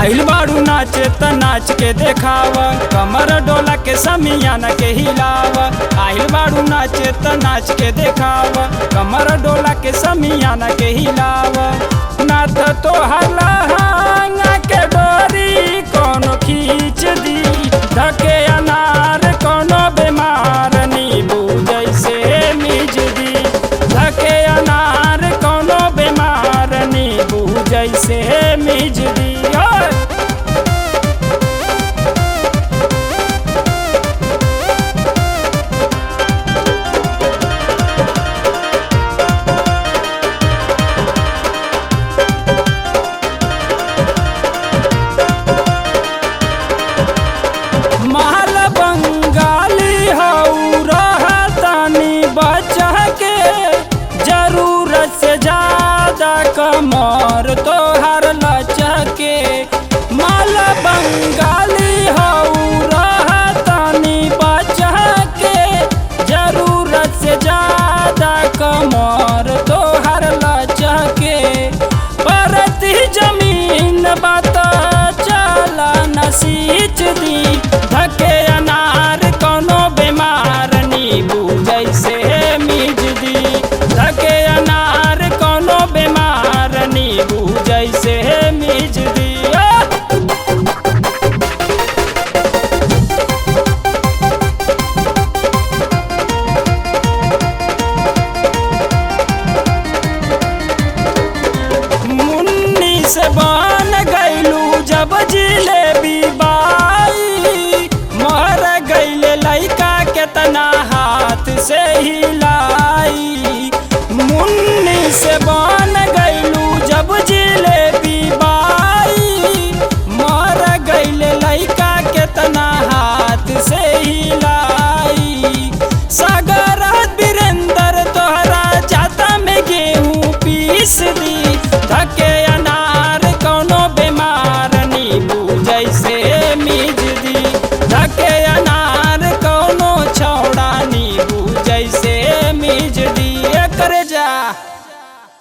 आइल बारू नाचे त नाच के देखावा, कमर डोला के समियाना के हिलावा। आइल बारू नाचे त नाच के देखावा, कमर डोला के समियाना के हिलावा। ना तो हल्ला के डोरी कोनो खींच दी, धके अनार कोनो बीमार नींबू जैसे मिज दी। धके अनार कोनो बीमार नींबू जैसे मिज दी। महल बंगाली हऊ रहतानी बचा के, जरूरत से ज्यादा कमर तोहर लचके। महल बंगाली हऊ रहतानी बचा के, जरूरत से ज्यादा कमर तोहर लचके। परती जमीन बात चला न सींच दी, धके अनार कोनो बीमार नींबू जैसे मिज दी। धके अनार कोनो बीमार नींबू जैसे मिज दी। मुन्नी से बन गईलू जब जिलेबी बाई, मर गईले लइका केतना हाथ से हिलाई। मुन्नी से बन